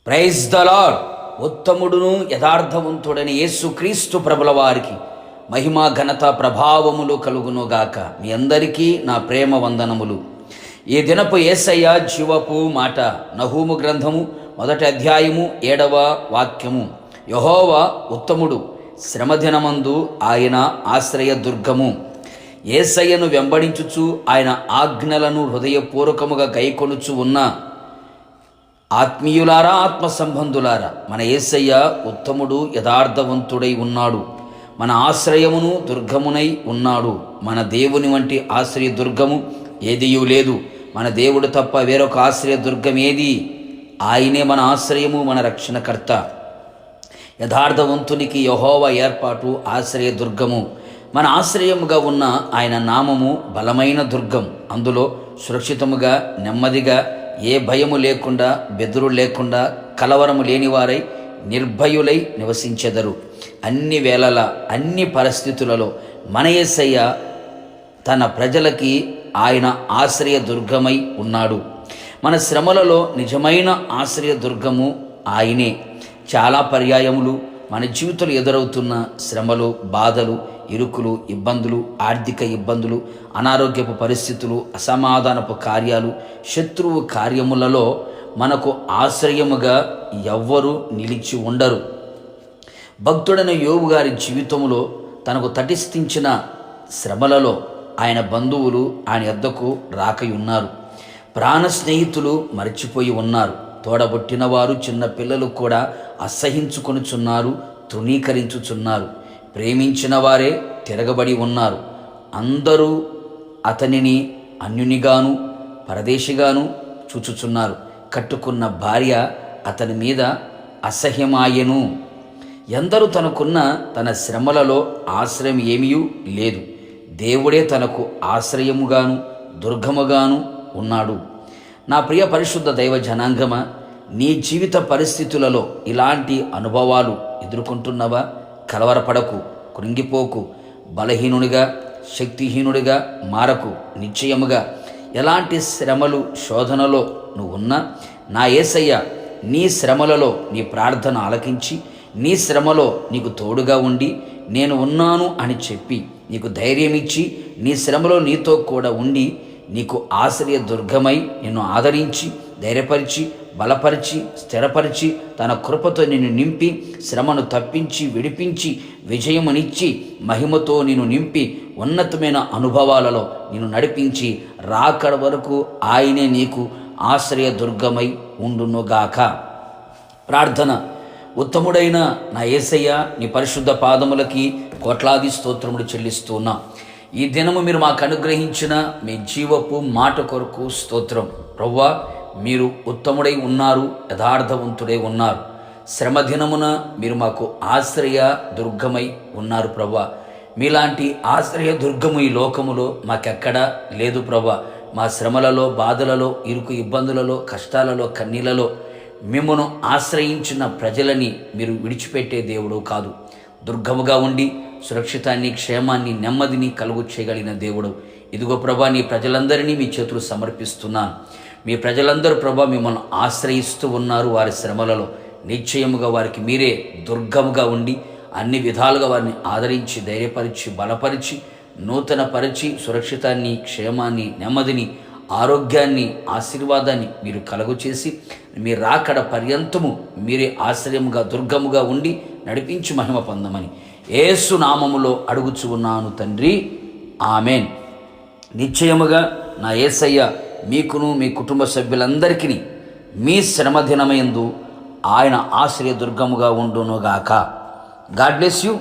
Praise the lord. ఉత్తముడును యథార్థవంతుడని యేసుక్రీస్తు ప్రభుల వారికి మహిమ ఘనత ప్రభావములు కలుగునుగాక. మీ అందరికీ నా ప్రేమ వందనములు. ఈ దినపు యేసయ్య జీవపు మాట నహూము గ్రంథము 1వ అధ్యాయము 7వ వాక్యము. యెహోవా ఉత్తముడు, శ్రమదినమందు ఆయన ఆశ్రయ దుర్గము. యేసయ్యను వెంబడించుచు ఆయన ఆజ్ఞలను హృదయపూర్వకముగా గైకొనుచు ఉన్న ఆత్మీయులారా, ఆత్మ సంబంధులారా, మన యేసయ్య ఉత్తముడు, యథార్థవంతుడై ఉన్నాడు. మన ఆశ్రయమును దుర్గమునై ఉన్నాడు. మన దేవుని వంటి ఆశ్రయ దుర్గము ఏదియూ లేదు. మన దేవుడు తప్ప వేరొక ఆశ్రయ దుర్గం ఏది? ఆయనే మన ఆశ్రయము, మన రక్షణకర్త. యథార్థవంతునికి యెహోవా ఏర్పాటు ఆశ్రయ దుర్గము. మన ఆశ్రయముగా ఉన్న ఆయన నామము బలమైన దుర్గం. అందులో సురక్షితముగా, నెమ్మదిగా, ఏ భయము లేకుండా, బెదురు లేకుండా, కలవరము లేనివారై నిర్భయులై నివసించెదరు. అన్ని వేళల, అన్ని పరిస్థితులలో మన యేసయ్య తన ప్రజలకి ఆయన ఆశ్రయ దుర్గమై ఉన్నాడు. మన శ్రమలలో నిజమైన ఆశ్రయ దుర్గము ఆయనే. చాలా పర్యాయములు మన జీవితంలో ఎదురవుతున్న శ్రమలు, బాధలు, ఇరుకులు, ఇబ్బందులు, ఆర్థిక ఇబ్బందులు, అనారోగ్యపు పరిస్థితులు, అసమాధానపు కార్యాలు, శత్రువు కార్యములలో మనకు ఆశ్రయముగా ఎవ్వరూ నిలిచి ఉండరు. భక్తుడైన యోబు గారి జీవితంలో తనకు తటిస్థించిన శ్రమలలో ఆయన బంధువులు ఆయన యొద్దకు రాకయున్నారు. ప్రాణ స్నేహితులు మరచిపోయి ఉన్నారు. తోడబుట్టిన వారు, చిన్న పిల్లలు కూడా అసహించుకొనుచున్నారు, తృణీకరించుచున్నారు. ప్రేమించిన వారే తిరగబడి ఉన్నారు. అందరూ అతనిని అన్యునిగాను, పరదేశిగాను చూచుచున్నారు. కట్టుకున్న భార్య అతని మీద అసహ్యమాయెను. ఎందరూ తనకున్న తన శ్రమలలో ఆశ్రయం ఏమీ లేదు. దేవుడే తనకు ఆశ్రయముగాను దుర్గముగాను ఉన్నాడు. నా ప్రియ పరిశుద్ధ దైవ జనాంగమ, నీ జీవిత పరిస్థితులలో ఇలాంటి అనుభవాలు ఎదుర్కొంటున్నవా? కలవరపడకు, కృంగిపోకు, బలహీనుడిగా, శక్తిహీనుడిగా మారకు. నిశ్చయముగా ఎలాంటి శ్రమలు, శోధనలో నువ్వు ఉన్నా, నా యేసయ్య నీ శ్రమలలో నీ ప్రార్థన ఆలకించి, నీ శ్రమలో నీకు తోడుగా ఉండి, నేను ఉన్నాను అని చెప్పి నీకు ధైర్యం ఇచ్చి, నీ శ్రమలో నీతో కూడా ఉండి, నీకు ఆశ్రయ దుర్గమై నిన్ను ఆదరించి, ధైర్యపరిచి, బలపరిచి, స్థిరపరిచి, తన కృపతో నిన్ను నింపి, శ్రమను తప్పించి, విడిపించి, విజయమునిచ్చి, మహిమతో నిన్ను నింపి, ఉన్నతమైన అనుభవాలలో నిన్ను నడిపించి, రాకడ వరకు ఆయనే నీకు ఆశ్రయ దుర్గమై ఉండునుగాక. ప్రార్థన. ఉత్తముడైన నా యేసయ్య, నీ పరిశుద్ధ పాదములకి కోట్లాది స్తోత్రములు చెల్లిస్తున్నా. ఈ దినము మీరు మాకు అనుగ్రహించిన మీ జీవపు మాట కొరకు స్తోత్రం. ప్రవ్వా, మీరు ఉత్తముడై ఉన్నారు, యథార్థవంతుడై ఉన్నారు. శ్రమ దినమున మీరు మాకు ఆశ్రయ దుర్గమై ఉన్నారు ప్రవ్వా. మీలాంటి ఆశ్రయ దుర్గము ఈ లోకములో మాకెక్కడా లేదు ప్రవ్వా. మా శ్రమలలో, బాధలలో, ఇరుకు ఇబ్బందులలో, కష్టాలలో, కన్నీళ్లలో మిమ్మను ఆశ్రయించిన ప్రజలని మీరు విడిచిపెట్టే దేవుడు కాదు. దుర్గముగా ఉండి సురక్షితాన్ని, క్షేమాన్ని, నెమ్మదిని కలుగు చేయగలిగిన దేవుడు. ఇదిగో ప్రభా, నీ ప్రజలందరినీ మీ చేతులు సమర్పిస్తున్నాను. మీ ప్రజలందరూ ప్రభా మిమ్మల్ని ఆశ్రయిస్తూ ఉన్నారు. వారి శ్రమలలో నిశ్చయముగా వారికి మీరే దుర్గముగా ఉండి అన్ని విధాలుగా వారిని ఆదరించి, ధైర్యపరిచి, బలపరిచి, నూతనపరిచి, సురక్షితాన్ని, క్షేమాన్ని, నెమ్మదిని, ఆరోగ్యాన్ని, ఆశీర్వాదాన్ని మీరు కలుగు చేసి, మీ రాకడ పర్యంతము మీరే ఆశ్రయముగా, దుర్గముగా ఉండి నడిపించి మహిమ పొందమని యేసు నామములో అడుగుచు ఉన్నాను తండ్రి, ఆమెన్. నిశ్చయముగా నా యేసయ్య మీకును మీ కుటుంబ సభ్యులందరికీ మీ శ్రమదినమందు ఆయన ఆశ్రయ దుర్గముగా ఉండునుగాక. God bless you.